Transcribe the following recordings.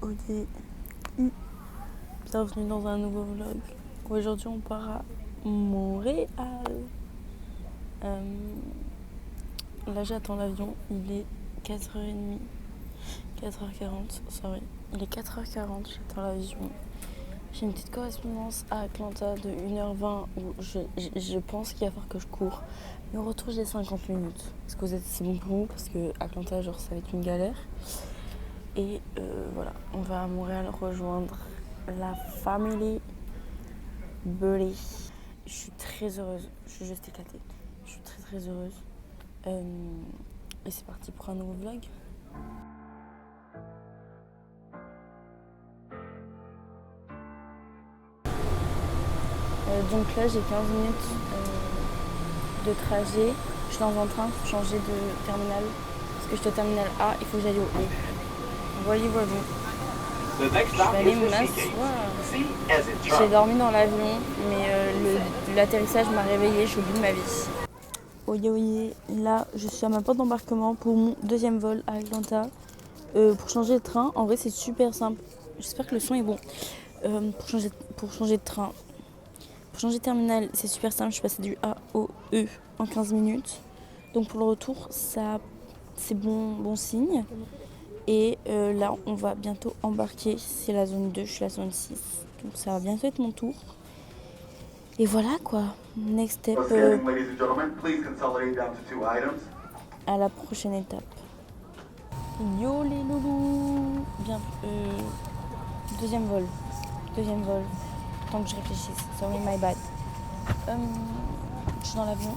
Ok. Bienvenue dans un nouveau vlog. Aujourd'hui on part à Montréal. Là j'attends l'avion, il est 4h30. 4h40, sorry. Il est 4h40, j'attends l'avion. J'ai une petite correspondance à Atlanta de 1h20 où je pense qu'il va falloir que je cours. Mais au retour j'ai 50 minutes. Est-ce que c'est bon pour vous? Parce que Atlanta genre ça va être une galère. Et voilà, on va à Montréal rejoindre la famille Belay. Je suis très heureuse, je suis juste éclatée. Je suis très très heureuse. Et c'est parti pour un nouveau vlog. Donc là j'ai 15 minutes de trajet. Je suis dans un train pour changer de terminal. Parce que je suis au terminal A, il faut que j'aille au E. Voilà. Je vais aller m'asseoir. J'ai dormi dans l'avion, mais l'atterrissage m'a réveillée, je suis au bout de ma vie. Oye, là je suis à ma porte d'embarquement pour mon deuxième vol à Atlanta. Pour changer de train, en vrai c'est super simple. J'espère que le son est bon. Pour changer de train, pour changer de terminal, c'est super simple. Je suis passée du A au E en 15 minutes. Donc pour le retour, ça c'est bon signe. Et là, on va bientôt embarquer. C'est la zone 2, je suis la zone 6. Donc ça va bientôt être mon tour. Et voilà quoi. Next step. À la prochaine étape. Yo les loulous. Bien. Deuxième vol. Tant que je réfléchisse. Sorry, my bad. Je suis dans l'avion.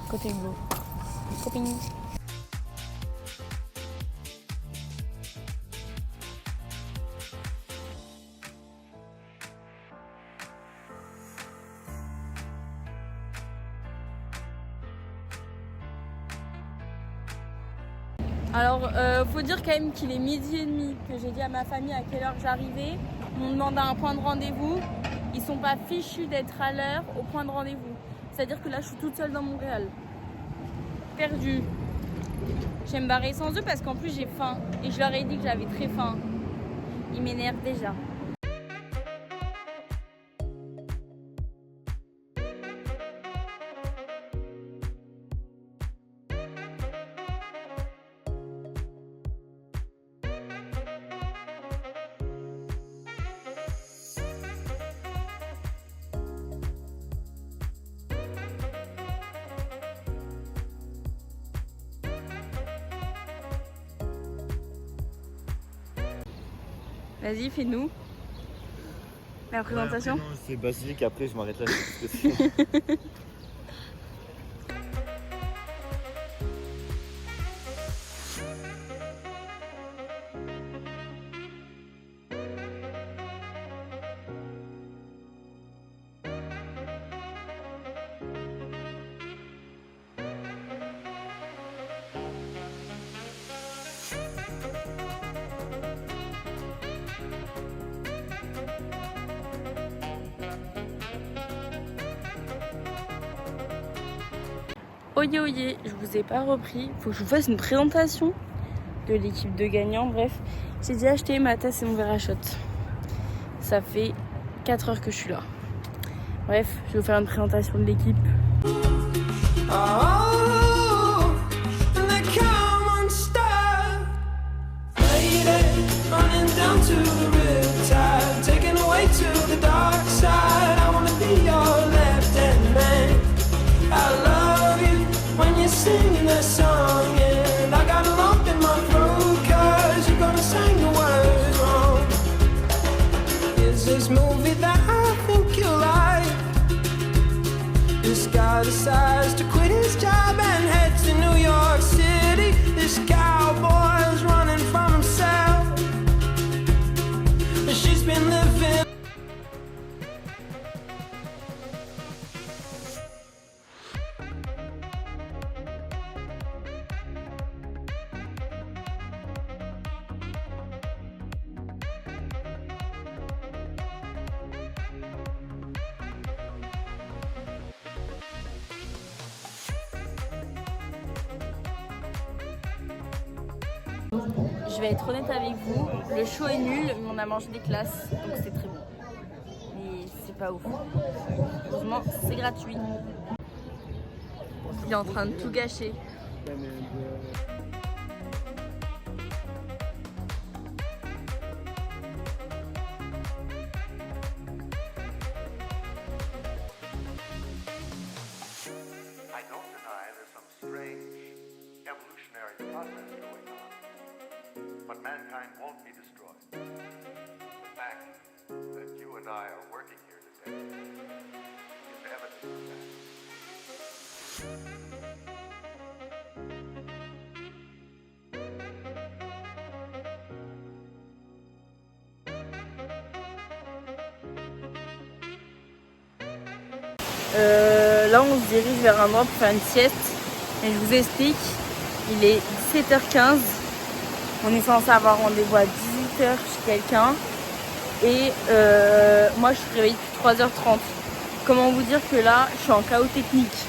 Côté bleu. Copine. Alors, faut dire quand même qu'il est 12h30, que j'ai dit à ma famille à quelle heure j'arrivais. Ils m'ont demandé un point de rendez-vous. Ils sont pas fichus d'être à l'heure au point de rendez-vous. C'est-à-dire que là, je suis toute seule dans Montréal. Perdue. Je vais me barrer sans eux parce qu'en plus, j'ai faim. Et je leur ai dit que j'avais très faim. Ils m'énervent déjà. Vas-y, fais-nous la présentation. Ouais, c'est basique, après je m'arrête là. Oye, je vous ai pas repris. Faut que je vous fasse une présentation de l'équipe de gagnants. Bref, j'ai déjà acheté ma tasse et mon verre à shot. Ça fait 4 heures que je suis là. Bref, je vais vous faire une présentation de l'équipe. Singing that song, and I got a lump in my throat, 'cause you're gonna sing the words wrong. Is this movie that I think you like? This guy decides to quit his job and head to New York City. This cowboy's running from himself. She's been living. Je vais être honnête avec vous, le show est nul, mais on a mangé des classes, donc c'est très bon. Mais c'est pas ouf. Heureusement, c'est gratuit. Il est en train de tout gâcher. I don't deny there's some strange evolutionary process going on, but mankind won't be destroyed. The fact that you and I are working here today is evidence of that. Là on se dirige vers un endroit pour faire une sieste et je vous explique, il est 17h15, on est censé avoir rendez-vous à 18h chez quelqu'un et moi je suis réveillée depuis 3h30. Comment vous dire que là je suis en chaos technique,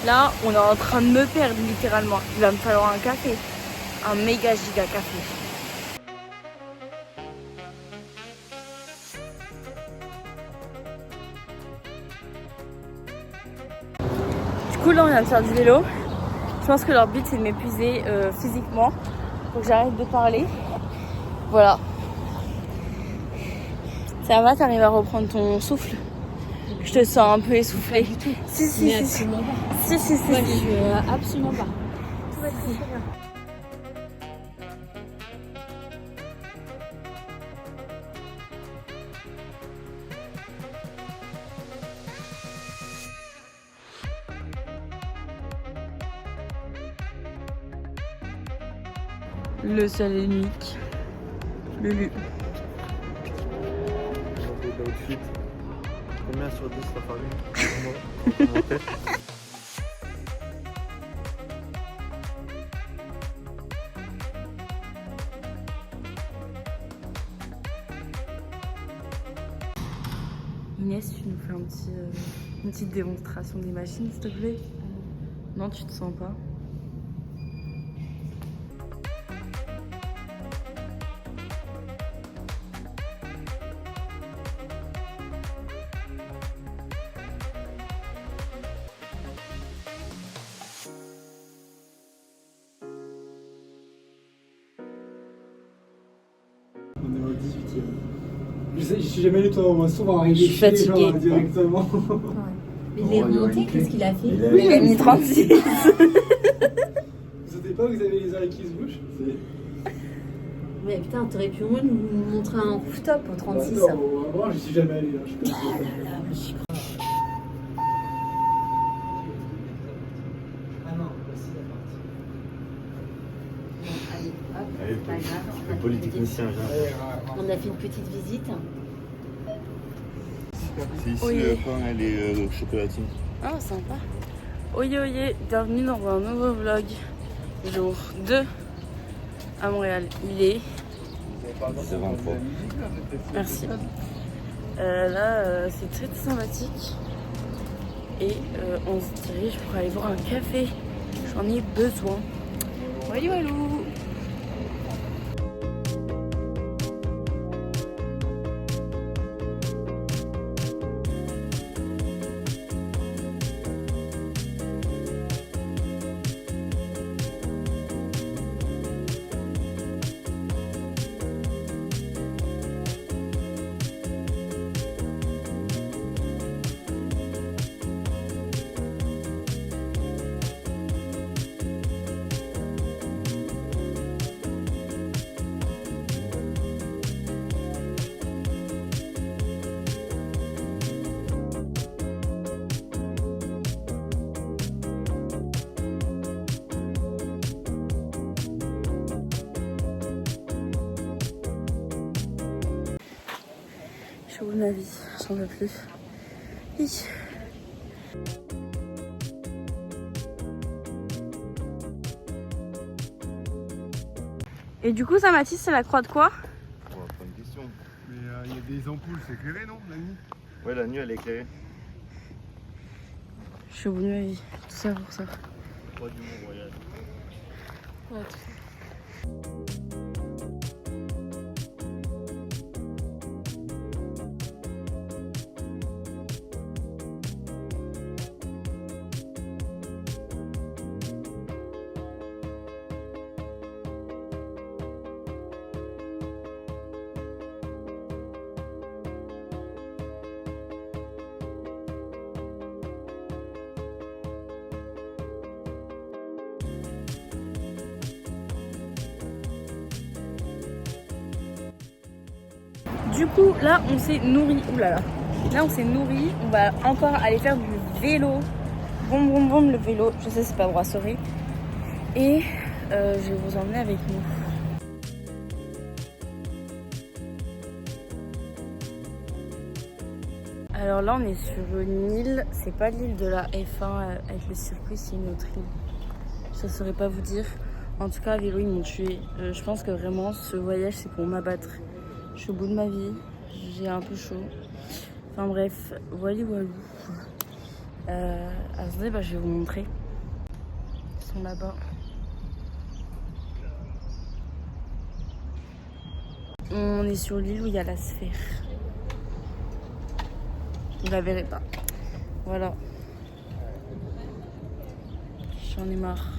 là on est en train de me perdre littéralement, il va me falloir un café, un méga giga café. Du coup là on vient de faire du vélo. Je pense que leur but c'est de m'épuiser physiquement. Faut que j'arrête de parler. Voilà. Ça va, t'arrives à reprendre ton souffle? Je te sens un peu essoufflée. Pas du tout. Si. Mais absolument pas. Si. Moi je absolument pas. Tout va très bien. Le seul et unique, Lulu. D'outfit. Combien sur 10 la famille? Inès, tu nous fais une petite démonstration des machines, s'il te plaît? Non, tu te sens pas? On est au 18e. Je suis jamais allé, toi, moi, souvent arrivé. Je suis fatiguée. Directement. Mais il est remonté, qu'est-ce qu'il a fait? Il a mis 36. Vous savez pas, vous avez les oreilles qui se bougent? Mais putain, t'aurais pu au moins nous montrer un rooftop au 36. Bah, attends, moi, je suis jamais allé. Là. Je peux pas. Ah non, voici la partie. Allez, hop, Allez, c'est pas grave. le polytechnicien, On a fait une petite visite. c'est ici Oui. le pain et les chocolatines. Oh, sympa. Oye, bienvenue dans un nouveau vlog. Jour 2 à Montréal. Il est... 23. Merci. Là, c'est très sympathique. Et on se dirige pour aller boire un café. J'en ai besoin. Walou. Je suis au bout de ma vie, j'en veux plus. Hi. Et du coup, ça, Mathis, c'est la croix de quoi? On va prendre une question. Mais il y a des ampoules, c'est éclairé, non, la nuit? Ouais, la nuit elle est éclairée. Je suis au bout de ma vie, tout ça pour ça. Croix du Mont-Royal. Ouais, tout ça. Du coup, là, on s'est nourri. Oulala. Là, on s'est nourri. On va encore aller faire du vélo. Boum, boum, boum, le vélo. Je sais, c'est pas Brasserie. Et je vais vous emmener avec nous. Alors là, on est sur une île. C'est pas l'île de la F1 avec le circuit, c'est une autre île. Je ne saurais pas vous dire. En tout cas, à vélo, ils m'ont tué. Je pense que vraiment, ce voyage, c'est pour m'abattre. Je suis au bout de ma vie. J'ai un peu chaud. Enfin bref, voilà. Attendez, je vais vous montrer. Ils sont là-bas. On est sur l'île où il y a la sphère. Vous la verrez pas. Voilà. J'en ai marre.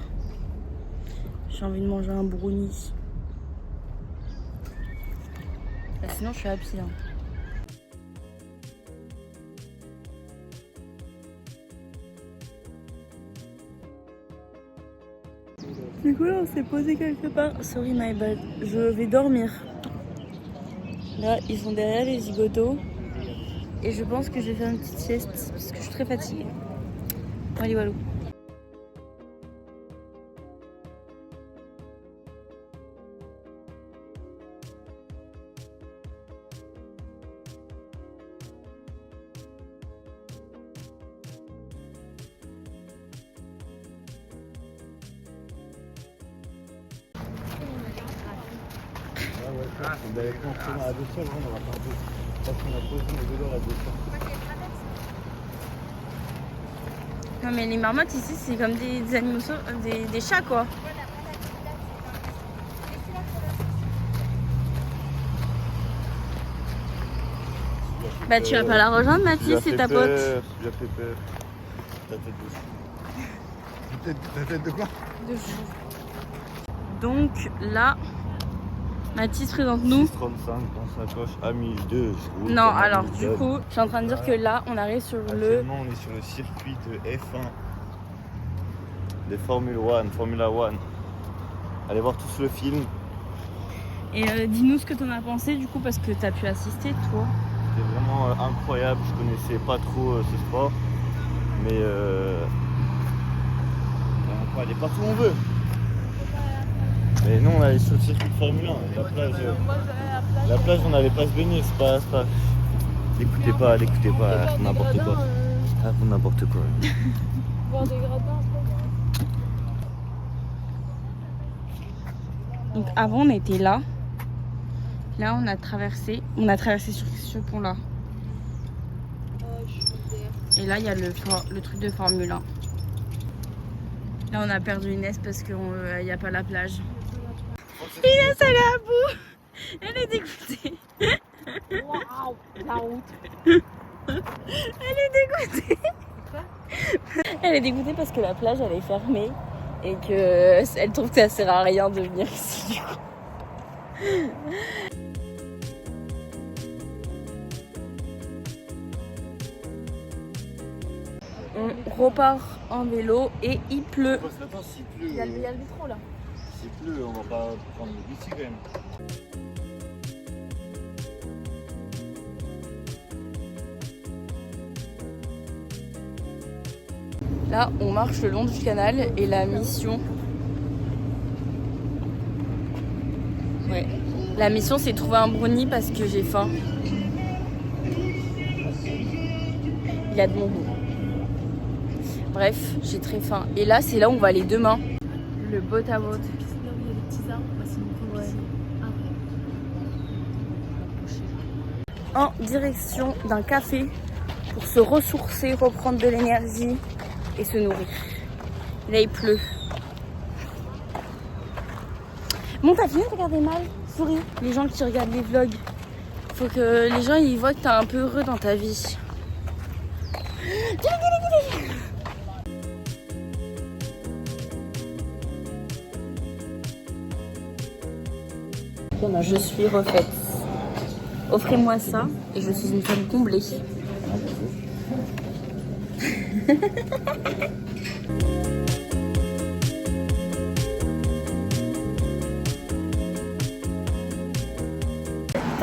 J'ai envie de manger un brownie. Sinon, je suis happy. Hein. Du coup, là, on s'est posé quelque part. Sorry, my bad. Je vais dormir. Là, ils sont derrière les zigotos. Et je pense que je vais faire une petite sieste parce que je suis très fatiguée. Allez, walou. On avait construit à 200, on aura pas parce qu'on a posé nos vélos à 200. Non mais les marmottes ici c'est comme des animaux des chats quoi. Bah tu vas pas la rejoindre Mathis, c'est ta pote. Tu lui as fait peur. Ta tête de chou. Ta tête de quoi? De chou. Donc là, Mathis présente-nous. 35 dans sa poche, Amish 2. Non alors du coup, je suis en train de dire que là on arrive sur Actuellement, on est sur le circuit de F1 de Formula 1. Allez voir tous le film. Et dis-nous ce que t'en as pensé du coup parce que t'as pu assister toi. C'était vraiment incroyable, je connaissais pas trop ce sport. Mais on peut aller partout où on veut. Mais nous on allait sur le circuit de Formule 1. La plage on n'allait pas se baigner, c'est pas. L'écoutez pas, n'importe quoi. Ah, pour n'importe quoi. Voir des gradins, donc avant on était là. Là on a traversé sur ce pont là. Et là il y a le truc de Formule 1. Là on a perdu Inès parce qu'il n'y a pas la plage. Inès elle est à bout. Elle est dégoûtée. Waouh, la route. Elle est dégoûtée. Elle est dégoûtée parce que la plage elle est fermée et qu'elle trouve que ça sert à rien de venir ici du coup. On repart en vélo et il pleut. Il y a le métro là. S'il pleut, on va pas prendre le bici quand même. Là, on marche le long du canal et la mission... Ouais. La mission, c'est trouver un brownie parce que j'ai faim. Il y a de mon goût. Bref, j'ai très faim. Et là, c'est là où on va aller demain. Le boat à boat. En direction d'un café pour se ressourcer, reprendre de l'énergie et se nourrir. Là, il pleut. Bon, t'as fini de regarder mal? Souris. Les gens qui regardent les vlogs, faut que les gens ils voient que t'es un peu heureux dans ta vie. Je suis refaite. Offrez-moi ça et je suis une femme comblée.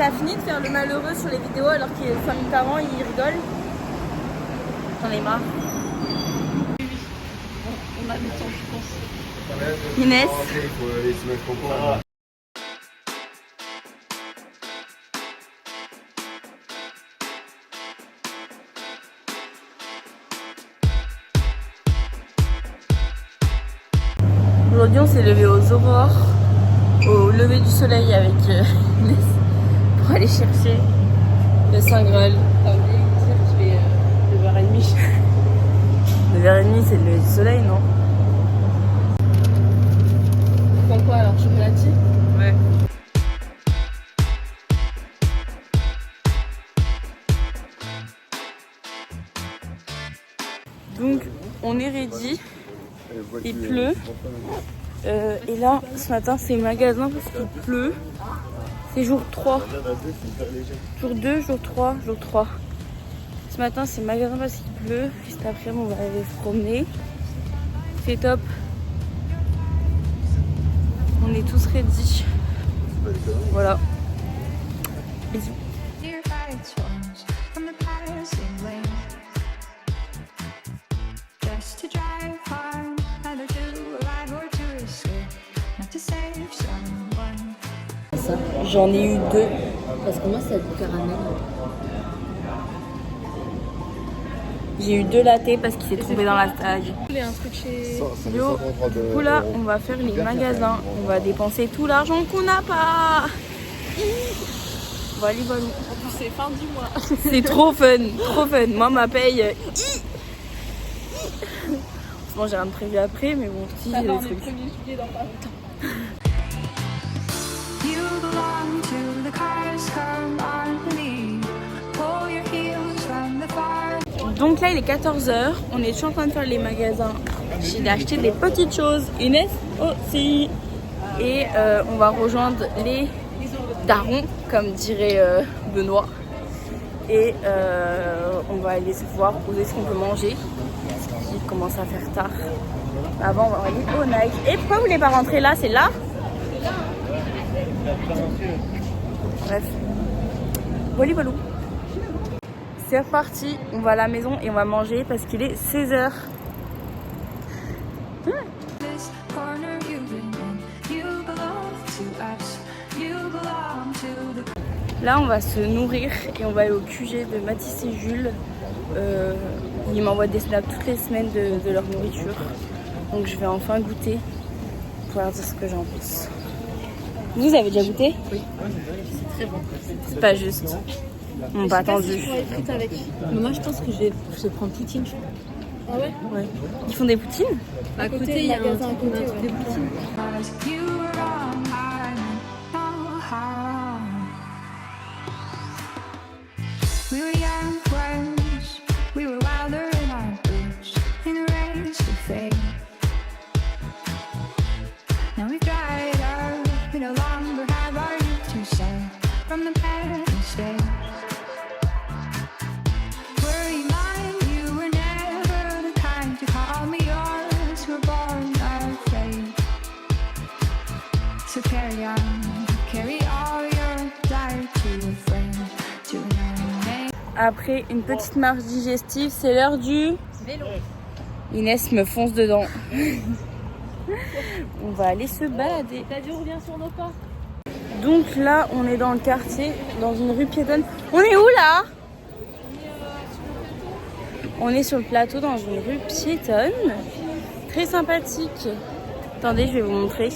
a fini de faire le malheureux sur les vidéos alors qu'il est 5 minutes avant, il rigole. J'en ai marre. On a le temps, je pense. Inès. Il faut aller se mettre au courant. Aujourd'hui on s'est levé aux aurores, au lever du soleil avec Inès pour aller chercher le Saint Graal. T'as oublié de dire qu'il est 9h30. 9h30 c'est le lever du soleil, non? Tu prends quoi alors? Chocolatier? Ouais. Donc on est ready, il pleut. Et là ce matin c'est magasin parce qu'il pleut. C'est jour 3. Jour 2, jour 3, jour 3. Ce matin c'est magasin parce qu'il pleut. Et cet après-midi on va aller se promener. C'est top. On est tous ready. Voilà. Bisous. Dear fights once from the passing lane, just to drive hard, either to arrive or to escape, not to save someone. J'en ai eu 2. Parce que moi, c'est du caramel. J'ai eu 2 lattés parce qu'il s'est trompé dans la stage. Il y a un truc chez... Yo, du coup là, on va faire les magasins. On va dépenser tout l'argent qu'on n'a pas. Voilà, voilà. En plus, c'est fin du mois. C'est trop fun, trop fun. Moi, ma paye. Bon, j'ai rien de prévu après, mais bon, si j'ai des On est trucs. 1er juillet dans pas longtemps. You belong to the cars, come on me, pull your heels from the far. Donc là, il est 14h. On est toujours en train de faire les magasins. J'ai acheté des petites choses. Inès aussi. Et on va rejoindre les darons, comme dirait Benoît. Et on va aller se voir où est-ce qu'on peut manger. Il commence à faire tard. Avant, on va aller au Nike. Et pourquoi vous voulez pas rentrer là? C'est là? Bref. Voilà, voilà. C'est reparti. On va à la maison et on va manger parce qu'il est 16h. This corner you've been in, you belong to us, you belong to the. Là, on va se nourrir et on va aller au QG de Mathis et Jules. Ils m'envoient des snaps toutes les semaines de leur nourriture. Donc, je vais enfin goûter pour leur dire ce que j'en pense. Vous avez déjà goûté? Oui. C'est très bon. C'est pas juste. On n'a pas attendu. Avec. Mais moi, je pense que je vais prendre poutine. Je crois. Ah ouais? Ouais. Ils font des poutines? À côté, il y a un truc de poutine. Cause you were wrong, I meant no harm. We were young friends, we were wilder in our boots, in a race to fame. Now we've dried up, we no longer have our youth to save from the parent stage. Were you mine? You were never the kind to call me yours. We're born afraid. So carry on, carry all your desire to a friend, to an enemy. Après une petite marche digestive, c'est l'heure du vélo. Inès me fonce dedans. On va aller se balader. T'as dit on revient sur nos pas? Donc là, on est dans le quartier, dans une rue piétonne. On est où là? On est sur le plateau dans une rue piétonne. Très sympathique. Attendez, je vais vous montrer.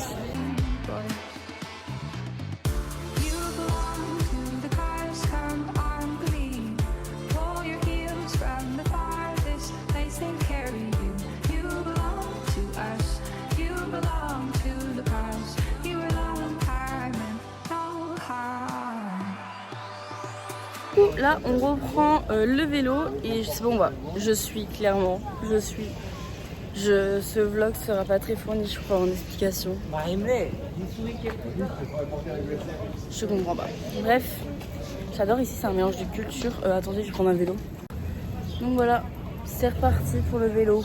You belong to the cars, come on, believe. Pull your heels from the farthest place they carry you. You belong to us, you belong to the cars. You were long time and no harm. Du coup, là, on reprend le vélo et c'est bon, bah, ce vlog sera pas très fourni, je crois, en explication. Je comprends pas. Bref, j'adore ici, c'est un mélange de culture. Attendez, je vais prendre un vélo. Donc voilà, c'est reparti pour le vélo.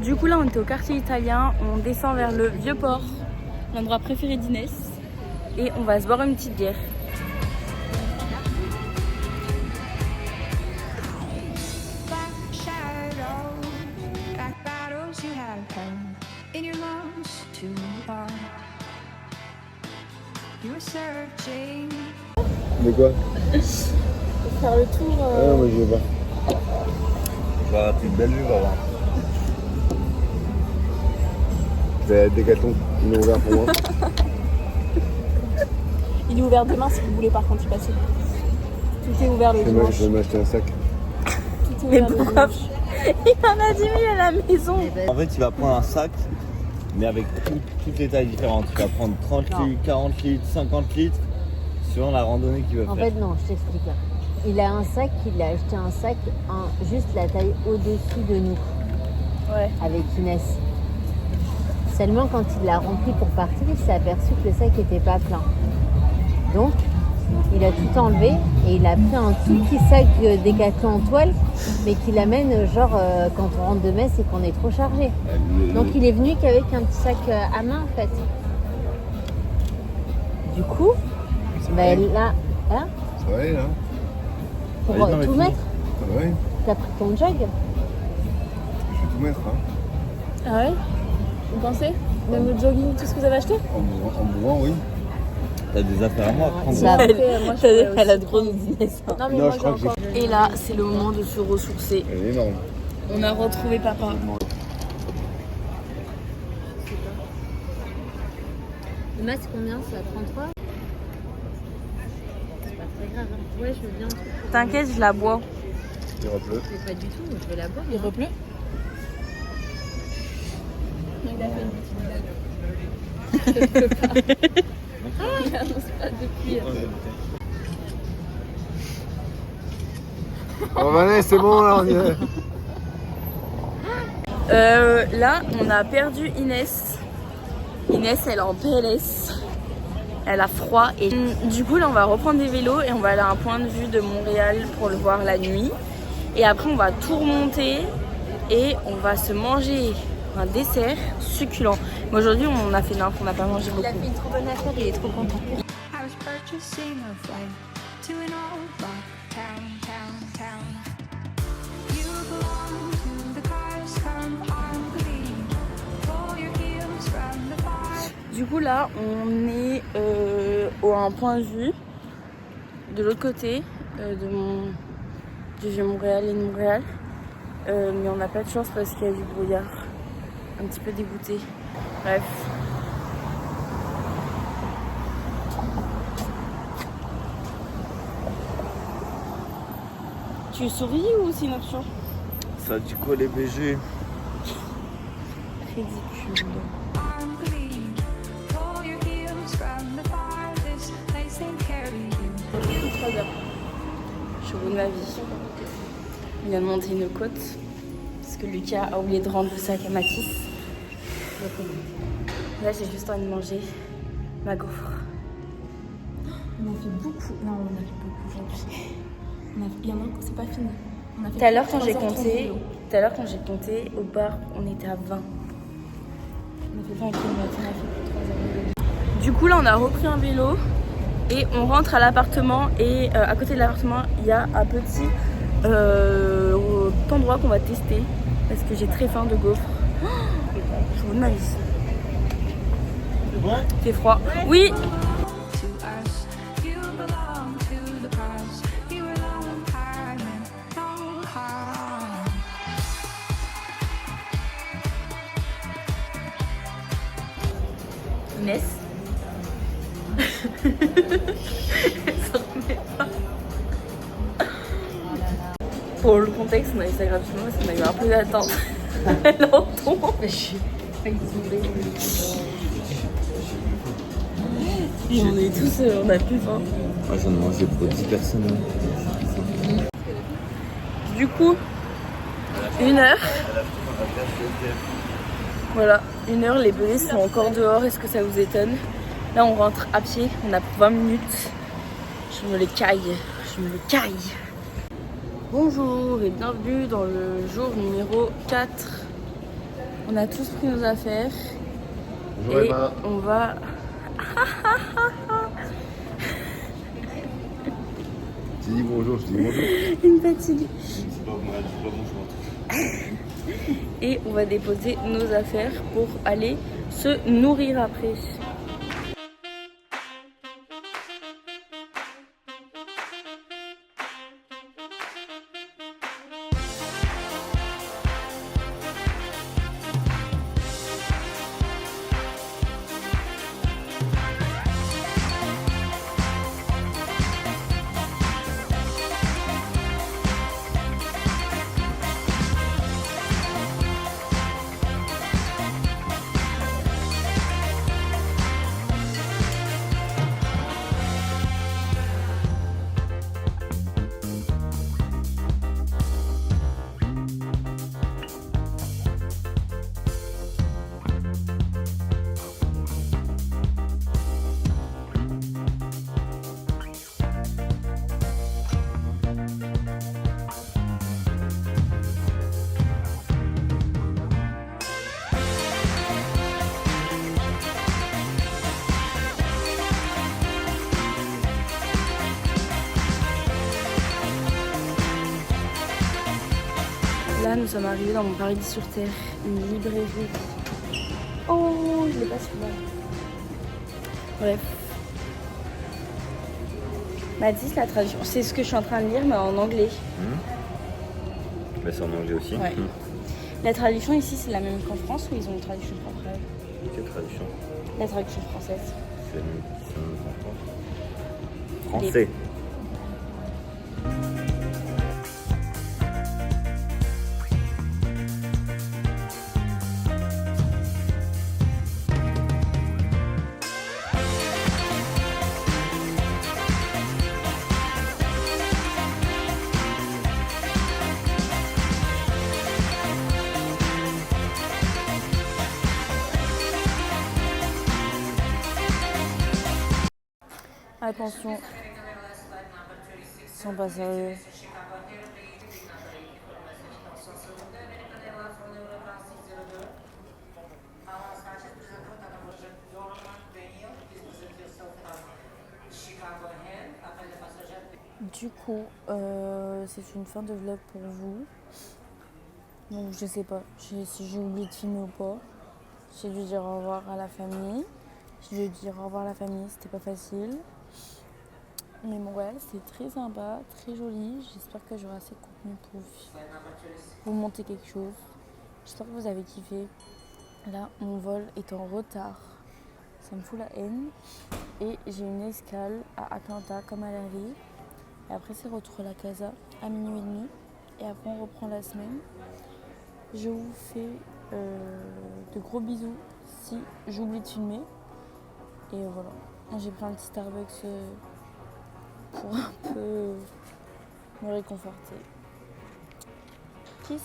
Du coup là on était au quartier italien, on descend vers le Vieux-Port, l'endroit préféré d'Inès, et on va se boire une petite bière. Black shadows, black battles you have held in your lungs too long. You were searching. De quoi? Pour faire le tour. Ah non, moi je vais pas. Je vais rater une belle vue, va voir. Je vais à Décathlon, ils l'ont ouvert pour moi. Il est ouvert demain si vous voulez par contre y passer. Tout est ouvert le dimanche. Je vais m'acheter un sac. Tout est ouvert le dimanche. Il en a 10 000 à la maison. En fait, il va prendre un sac, mais avec toutes les tailles différentes. Il va prendre 30 litres, 40 litres, 50 litres, selon la randonnée qu'il veut faire. En fait, non, je t'explique. Il a un sac, il a acheté un sac juste la taille au-dessus de nous, Ouais. avec Inès. Seulement, quand il l'a rempli pour partir, il s'est aperçu que le sac n'était pas plein. Donc, il a tout enlevé et il a pris un tout petit sac Décathlon en toile, mais qu'il amène genre quand on rentre de Metz et qu'on est trop chargé. Donc, il est venu qu'avec un petit sac à main en fait. Du coup, bah, là, hein, Ça va aller là? pour Allez, non, mais tout fini. mettre, Ça va aller? t'as pris ton jog. Je vais tout mettre, hein. Ah ouais? Vous pensez? Même le jogging, tout ce que vous avez acheté? En mouvant, oui. T'as des affaires à moi à prendre. Ça- Elle a de grosses Inès. Non mais Non, moi je j'ai crois que encore. Et là, c'est le moment de se ressourcer. Elle est énorme. On a retrouvé papa. Le masque, combien? C'est à 33? C'est pas très grave. Hein. Ouais, je veux bien un truc. T'inquiète, je la bois. Il repleut. Mais pas du tout, je vais la boire. Il repleut? Oh Vanessa, c'est bon là, on y est. Là, on a perdu Inès. Inès, elle est en PLS. Elle a froid. Et du coup, là, on va reprendre des vélos et on va aller à un point de vue de Montréal pour le voir la nuit. Et après, on va tout remonter et on va se manger un dessert succulent. Mais aujourd'hui, on a fait n'importe, on n'a pas mangé beaucoup. Il a fait une trop bonne affaire, il est trop content. I was purchasing a flight to an old rock town. You belong to the cars, come on, please. Pull your heels from the bar. Du coup, là, on est à un point de vue de l'autre côté du Vieux-Montréal et de Montréal. Mais on n'a pas de chance parce qu'il y a du brouillard. Un petit peu dégoûté. Bref. Tu souris ou c'est une option? Ça dit quoi les BG? Ridicule. On, please. Pull your heels from the farthest place they carry you. 3 heures. Chevaux de ma vie. Il vient de monter une côte. Parce que Lucas a oublié de rendre le sac à Mathis. Là, j'ai juste envie de manger ma gaufre. On a fait beaucoup. Non, on a fait beaucoup aujourd'hui. Il y en a un, c'est pas fini. On a fait Tout à l'heure, quand 3 j'ai heures de compté, vélo. au bar, on était à 20. On a fait 20 km, on a fait 3 heures de vélo. Du coup, là, on a repris un vélo et on rentre à l'appartement. Et à côté de l'appartement, il y a un petit endroit qu'on va tester parce que j'ai très faim de gaufres. Oh, je vous demande. Il fait froid. Oui. To us, you belong to the past. You were long time and no harm. Inès. Elle s'en remet pas. Pour le contexte, on a fait ça gratuitement parce qu'on a eu un peu d'attente. Elle entend. Et on est tous, on a plus faim. Moi j'en ai mangé pour 10 personnes. Du coup, 1 heure. Voilà, 1 heure, les belets sont encore dehors. Est-ce que ça vous étonne? Là, on rentre à pied, on a 20 minutes. Je me les caille, Bonjour et bienvenue dans le jour numéro 4 On a tous pris nos affaires. Bonjour et Emma. on va... Tu dis bonjour, je dis bonjour. Une fatigue. Je dis pas bonjour. Et on va déposer nos affaires pour aller se nourrir après. Là, nous sommes arrivés dans mon paradis sur terre, une librairie. Oh, je l'ai pas celui-là. Bref. Mathis, la traduction, c'est ce que je suis en train de lire, mais en anglais. Mais c'est en anglais aussi. Ouais. La traduction ici, c'est la même qu'en France ou ils ont une traduction propre? Quelle traduction? La traduction française. C'est en français. Attention, ils sont pas sérieux. Du coup, c'est une fin de vlog pour vous. Donc je sais pas si j'ai oublié de filmer ou pas. J'ai dû dire au revoir à la famille. J'ai dû dire au revoir à la famille, c'était pas facile. Mais bon, ouais, c'est très sympa, très joli. J'espère que j'aurai assez de contenu pour vous monter quelque chose. J'espère que vous avez kiffé. Là, mon vol est en retard. Ça me fout la haine. Et j'ai une escale à Atlanta, comme à l'aller. Et après, c'est retour à la casa à minuit et demi. Et après, on reprend la semaine. Je vous fais de gros bisous si j'oublie de filmer. Et voilà. J'ai pris un petit Starbucks pour un peu me réconforter. Kiss.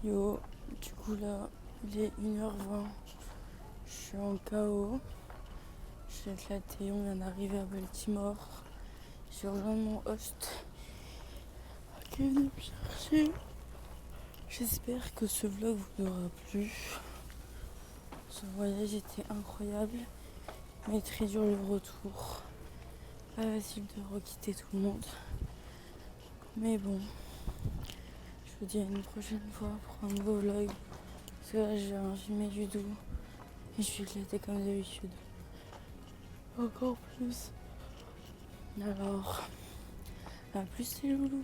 Yo, du coup là, il est 1h20, je suis en KO, j'ai éclaté, on vient d'arriver à Baltimore, j'ai rejoint mon host qui est venu me chercher. J'espère que ce vlog vous aura plu. Ce voyage était incroyable, mais très dur le retour. Pas facile de requitter tout le monde, mais bon. vous dis à une prochaine fois pour un nouveau vlog. Parce que là, j'ai filmé du doux. Et je suis éclatée comme d'habitude. Encore plus. Alors, à plus les loulous.